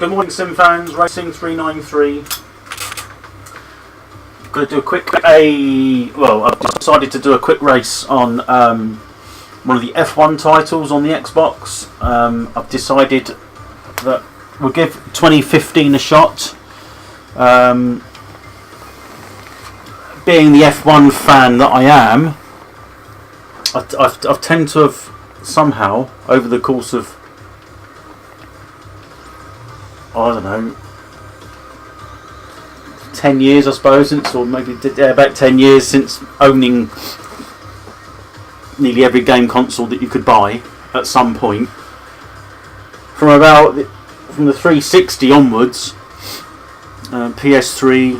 Good morning, Sim fans. Racing 393. Going to do a quick I've decided to do a quick race on one of the F1 titles on the Xbox. I've decided that we'll give 2015 a shot. Being the F1 fan that I am, I've tend to have somehow over the course of, I don't know, 10 years I suppose since, or maybe about 10 years since owning nearly every game console that you could buy at some point. From the 360 onwards, PS3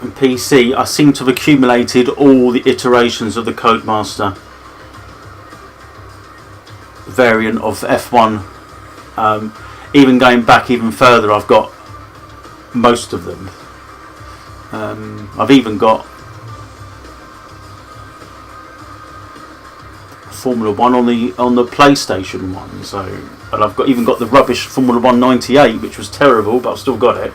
and PC, I seem to have accumulated all the iterations of the Codemaster variant of F1. Even going back even further, I've got most of them. I've even got Formula 1 on the PlayStation 1, and I've even got the rubbish Formula 1 98, which was terrible, but I've still got it.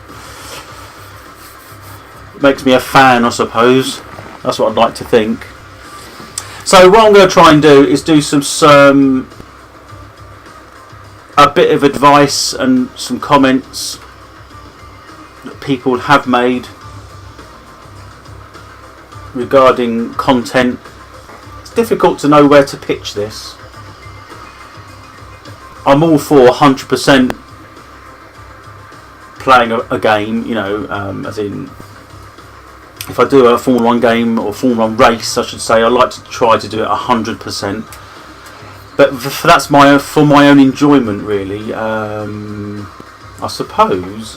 It makes me a fan, I suppose. That's what I'd like to think. So what I'm going to try and do is do a bit of advice and some comments that people have made regarding content. It's difficult to know where to pitch this. I'm all for 100% playing a game, as in, if I do a Formula 1 game or Formula 1 race, I should say, I like to try to do it 100%. But that's for my own enjoyment, really. I suppose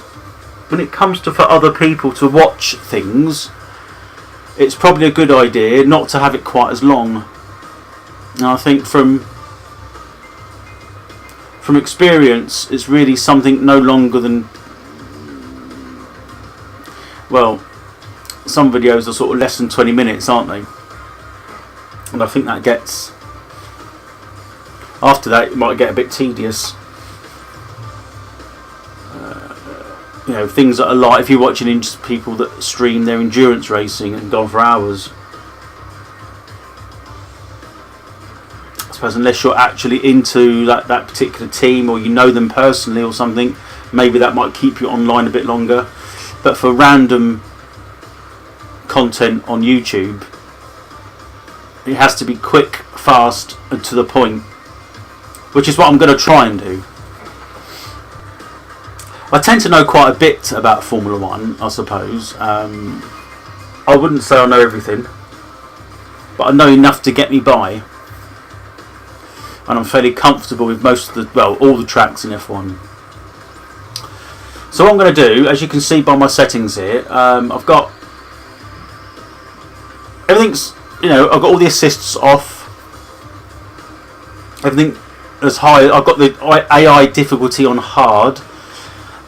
when it comes to for other people to watch things, it's probably a good idea not to have it quite as long. And I think from experience, it's really something no longer than, well, some videos are sort of less than 20 minutes, aren't they? And I think that gets, after that, it might get a bit tedious. Things that are like, if you're watching people that stream their endurance racing and go on for hours, I suppose unless you're actually into that particular team, or you know them personally or something, maybe that might keep you online a bit longer. But for random content on YouTube, it has to be quick, fast and to the point, which is what I'm going to try and do. I tend to know quite a bit about Formula 1, I suppose. I wouldn't say I know everything, but I know enough to get me by. And I'm fairly comfortable with all the tracks in F1. So what I'm going to do, as you can see by my settings here, I've got everything's, I've got all the assists off. Everything as high. I've got the AI difficulty on hard.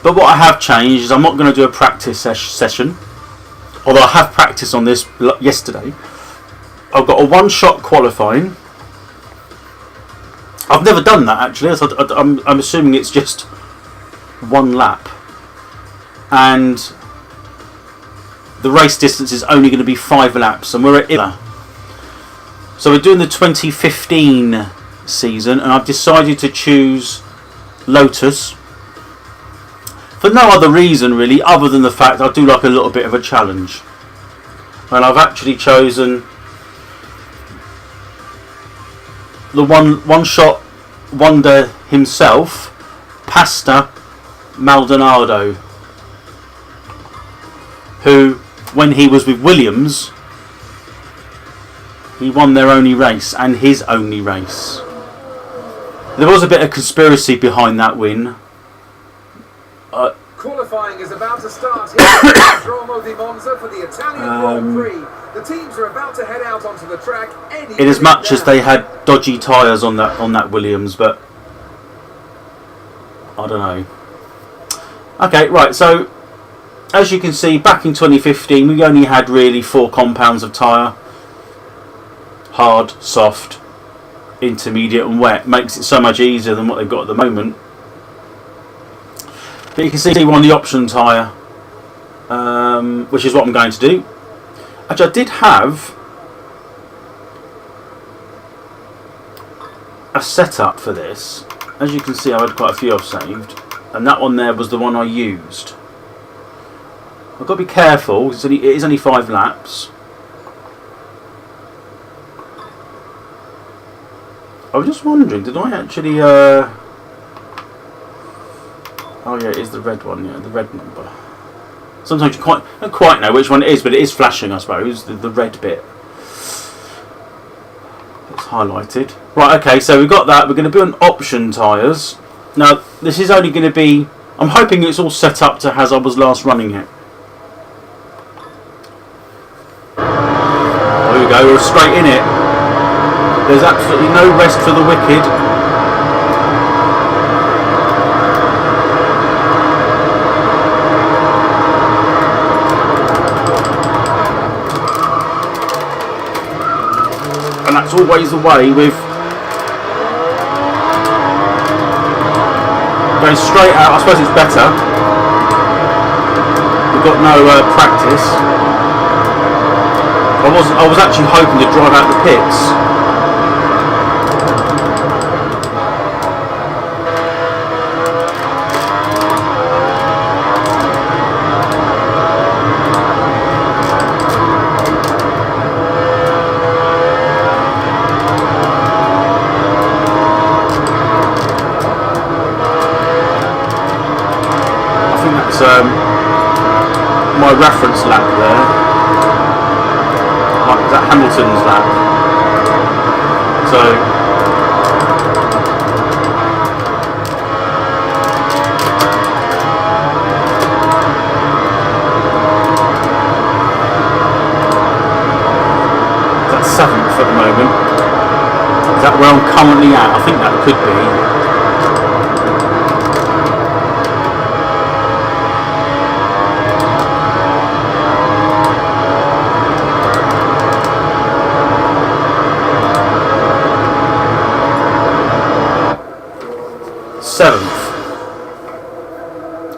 But what I have changed is I'm not going to do a practice session, although I have practiced on this yesterday. I've got a one-shot qualifying. I've never done that actually. I'm assuming it's just one lap, and the race distance is only going to be 5 laps, and we're at Imola. So we're doing the 2015 season, and I've decided to choose Lotus. For no other reason really, other than the fact I do like a little bit of a challenge. And I've actually chosen the one-shot wonder himself, Pasta Maldonado, who, when he was with Williams, he won their only race and his only race. There was a bit of conspiracy behind that win. Qualifying is about to start here at Monza for the Italian Grand Prix. The teams are about to head out onto the track. In as much as they had dodgy tyres on that Williams, but I don't know. Okay, right. So as you can see, back in 2015, we only had really 4 compounds of tyre: hard, soft, intermediate, and wet. Makes it so much easier than what they've got at the moment. But you can see we're on the option tyre, which is what I'm going to do. Actually, I did have a setup for this. As you can see, I had quite a few I've saved, and that one there was the one I used. I've got to be careful, it is only 5 laps. I was just wondering, did I actually... Oh yeah, it is the red one, yeah, the red number. Sometimes you don't quite know which one it is, but it is flashing, I suppose, the red bit. It's highlighted. Right, okay, so we've got that. We're going to be on option tyres. Now, this is only going to be... I'm hoping it's all set up to as I was last running it. There we go, we're straight in it. There's absolutely no rest for the wicked. And that's always the way with going straight out. I suppose it's better. We've got no practice. I was actually hoping to drive out the pits. My reference lap there. Is that Hamilton's lap? So that's 7th at the moment. Is that where I'm currently at? I think that could be.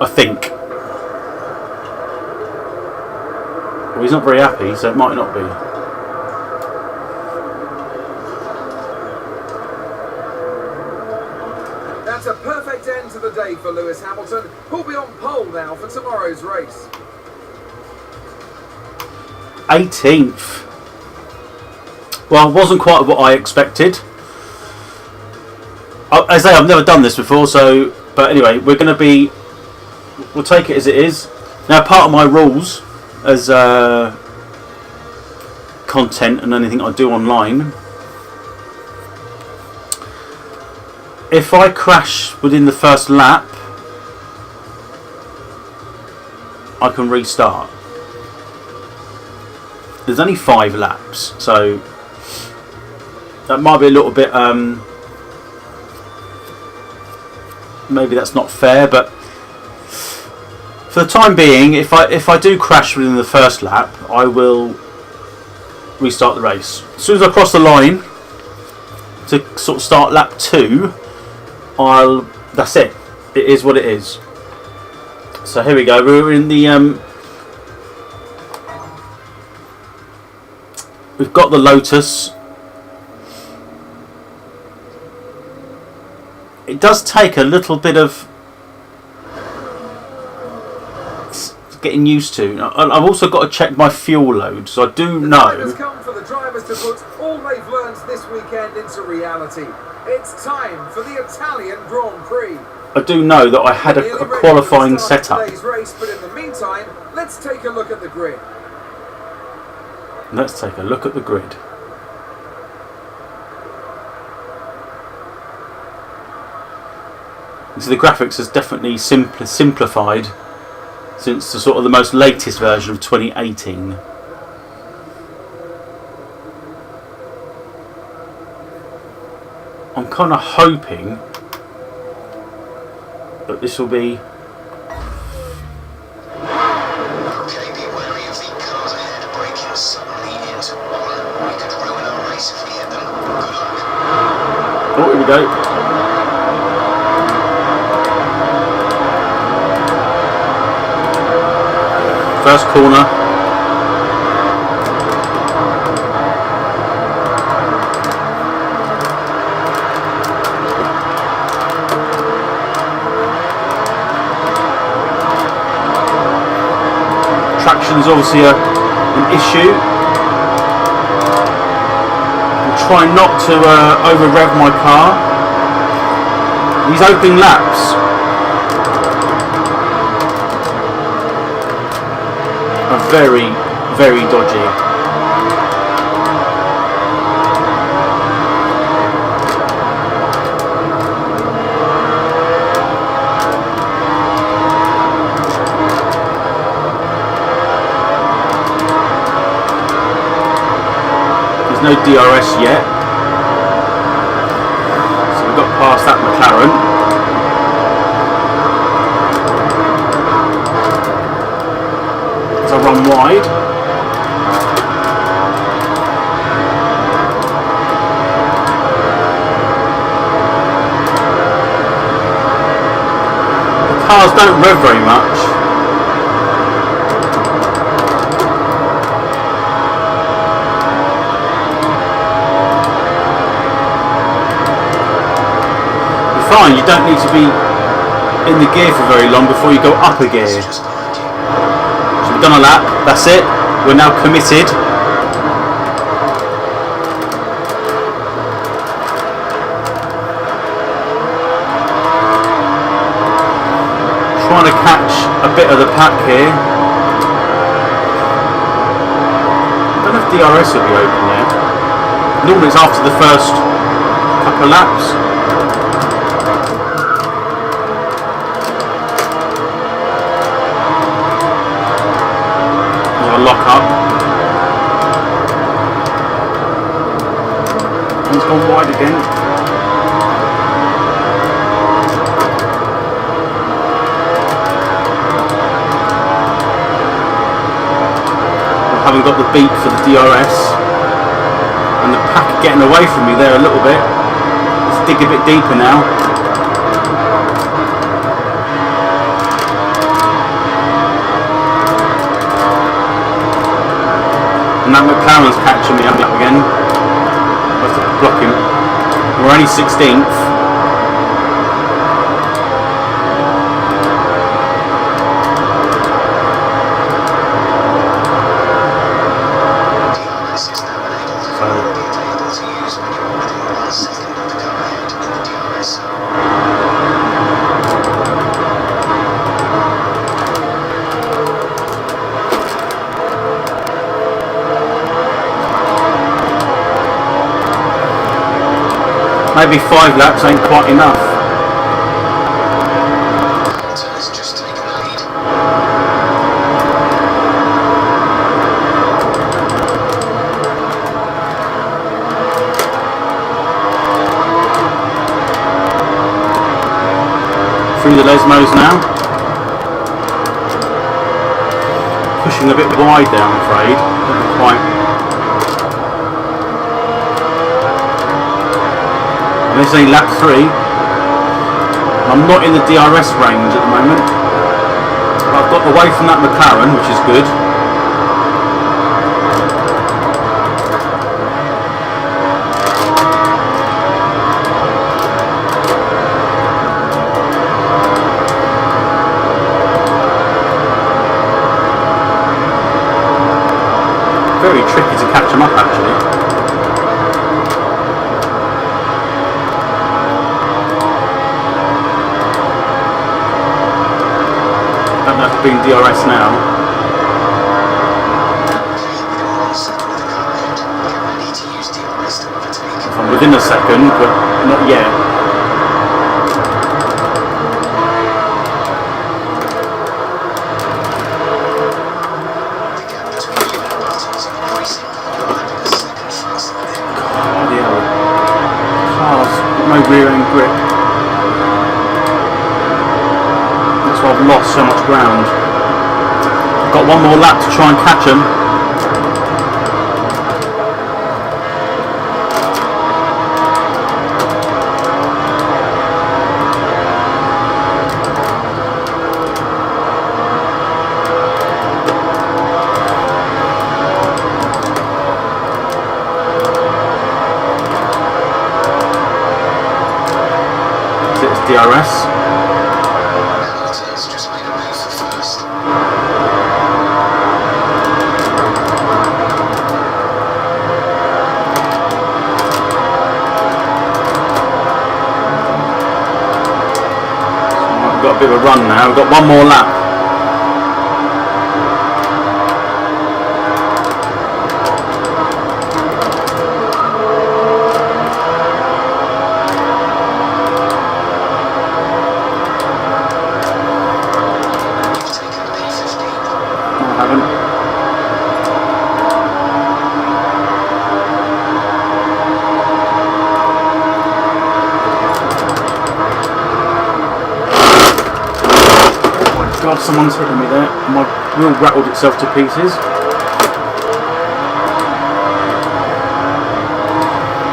I think. Well, he's not very happy, so it might not be. That's a perfect end to the day for Lewis Hamilton, who'll be on pole now for tomorrow's race. 18th. Well, wasn't quite what I expected. I say I've never done this before, so... But anyway, we're going to be... We'll take it as it is. Now, part of my rules as content and anything I do online, if I crash within the first lap, I can restart. There's only 5 laps, so that might be a little bit... maybe that's not fair, but for the time being, if I do crash within the first lap, I will restart the race. As soon as I cross the line to sort of start lap 2, that's it. It is what it is. So here we go. We're in the we've got the Lotus. It does take a little bit of getting used to. I've also got to check my fuel load, so I do know. The time has come for the drivers to put all they've learned this weekend into reality. It's time for the Italian Grand Prix. I do know that I had a qualifying setup. Race, but in the meantime, let's take a look at the grid. Let's take a look at the grid. So the graphics has definitely simplified since the sort of the most latest version of 2018. I'm kind of hoping that this will be... Okay, be wary of the cars ahead braking suddenly into one. We could ruin our race if we hit them. Good luck. Oh, here we go. First corner. Traction is obviously an issue. I'm trying not to over rev my car. These opening laps are very, very dodgy. No DRS yet, so we got past that McLaren. As I run wide, the cars don't rev very much. Fine, you don't need to be in the gear for very long before you go up a gear. So we've done a lap, that's it, we're now committed. Trying to catch a bit of the pack here. I don't know if DRS will be open yet. Normally it's after the first couple of laps. Lock up. And it's gone wide again. I haven't got the beat for the DRS, and the pack getting away from me there a little bit. Let's dig a bit deeper now. And that McLaren's catching me up again. I have to block him. We're only 16th. DRS is now enabled. It will be available to use when you're within 1 second of the car ahead in the DRS zone. Maybe 5 laps ain't quite enough. Hamilton has just taken the lead. Through the Lesmos now. Pushing a bit wide there, I'm afraid. Not quite. And this is only lap 3. I'm not in the DRS range at the moment. But I've got away from that McLaren, which is good. Very tricky to catch them up, actually. Being DRS now. Within 1 second of the car ahead, get ready to use DRS to overtake. I'm within a second, but not yet. The gap between you and Button is increasing. You're having a second faster than him. Bloody hell. Cars, no rear end grip. I've lost so much ground. Got one more lap to try and catch him. DRS. Hamilton's just made a move for first. We've got a bit of a run now. We've got one more lap. God, someone's hitting me there. My wheel rattled itself to pieces.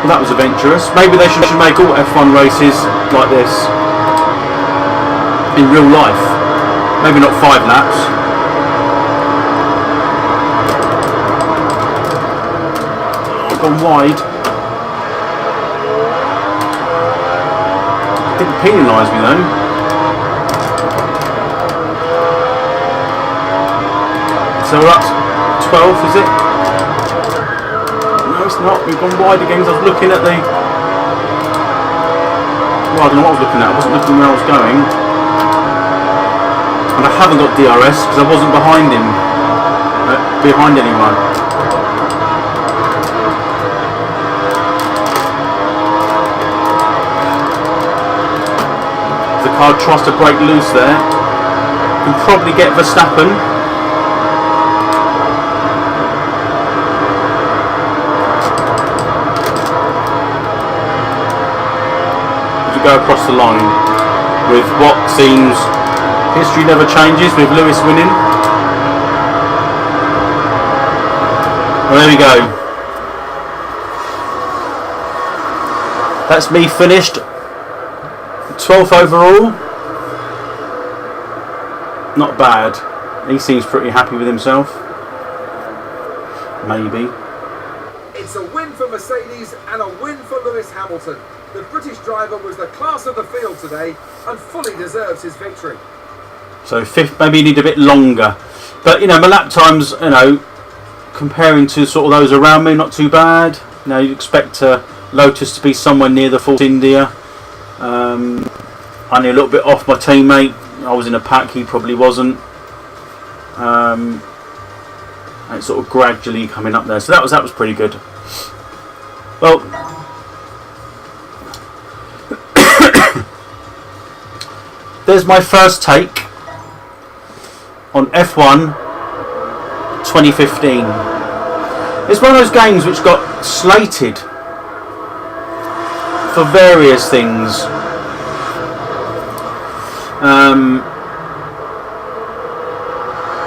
Well, that was adventurous. Maybe they should make all F1 races like this in real life. Maybe not 5 laps. Oh, I've gone wide. Didn't penalise me though. So we're up to 12, is it? No, it's not. We've gone wide again. I was looking at the... Well, I don't know what I was looking at. I wasn't looking where I was going. And I haven't got DRS because I wasn't behind him. Behind anyone. If the car tries to break loose there, can probably get Verstappen. Go across the line with what seems history never changes, with Lewis winning. Well, there we go. That's me finished 12th overall. Not bad. He seems pretty happy with himself. Maybe. It's a win for Mercedes and a win for Lewis Hamilton. The British driver was the class of the field today and fully deserves his victory. So 5th, maybe you need a bit longer. But, you know, my lap times, you know, comparing to sort of those around me, not too bad. You know, you'd expect Lotus to be somewhere near the Force India. Only a little bit off my teammate. I was in a pack, he probably wasn't. And it's sort of gradually coming up there. So that was pretty good. Well, there's my first take on F1 2015. It's one of those games which got slated for various things.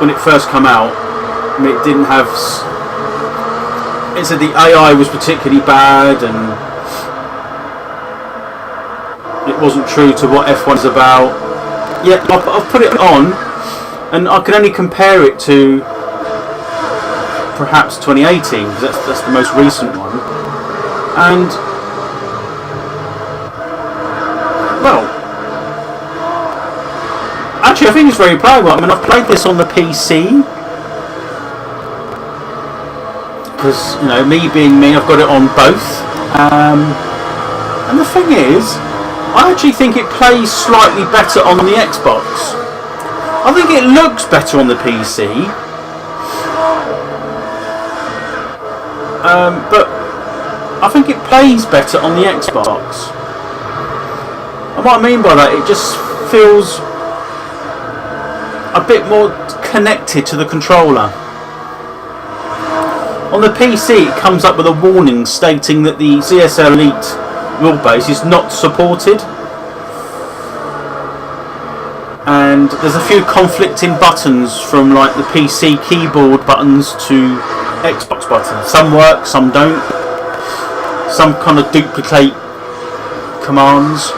When it first came out, I mean, it didn't have... It said the AI was particularly bad and it wasn't true to what F1 is about. Yeah, I've put it on and I can only compare it to perhaps 2018 because that's the most recent one. And well, actually I think it's very playable. I mean, I've played this on the PC because, you know, me being me, I've got it on both. And the thing is, I actually think it plays slightly better on the Xbox. I think it looks better on the PC. But I think it plays better on the Xbox. And what I mean by that, it just feels a bit more connected to the controller. On the PC, it comes up with a warning stating that the CSL Elite wheelbase is not supported, and there's a few conflicting buttons from like the PC keyboard buttons to Xbox buttons. Some work, some don't. Some kind of duplicate commands.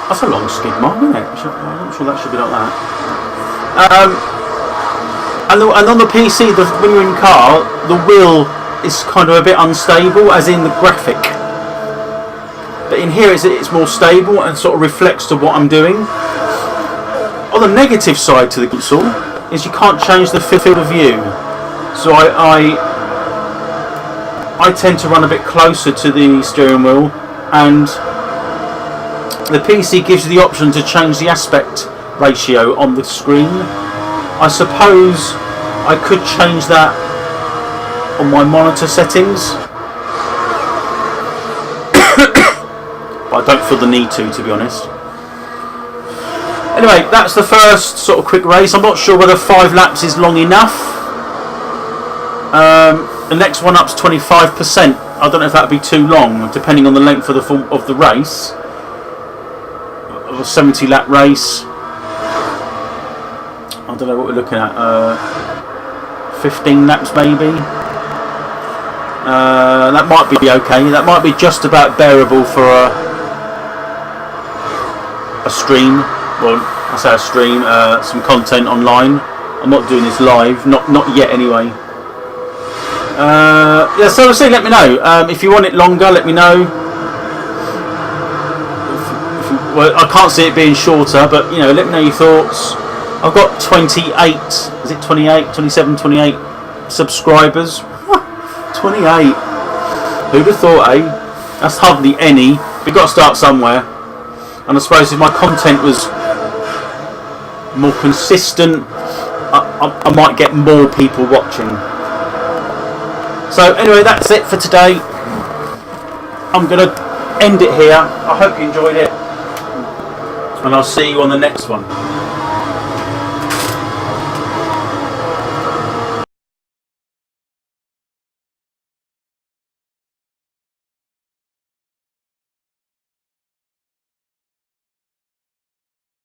That's a long skid mark, isn't it? I'm not sure that should be like that. And on the PC, when you're in car, the wheel is kind of a bit unstable, as in the graphic. But in here it's more stable and sort of reflects to what I'm doing. On the negative side to the console is you can't change the field of view. So I tend to run a bit closer to the steering wheel, and the PC gives you the option to change the aspect ratio on the screen. I suppose I could change that on my monitor settings, but I don't feel the need to be honest. Anyway, that's the first sort of quick race. I'm not sure whether 5 laps is long enough. The next one up's 25%. I don't know if that'd be too long, depending on the length of the race. Of a 70 lap race. I don't know what we're looking at. 15 laps maybe. That might be okay. That might be just about bearable for a stream. Well, I say a stream. Some content online. I'm not doing this live. Not yet anyway. Yeah, so we'll see. Let me know if you want it longer. Let me know. Well, I can't see it being shorter, but you know, let me know your thoughts. I've got 28. Is it 28? 27, 28 subscribers. 28. Who'd have thought, eh? That's hardly any. We've got to start somewhere. And I suppose if my content was more consistent, I might get more people watching. So anyway, that's it for today. I'm going to end it here. I hope you enjoyed it, and I'll see you on the next one.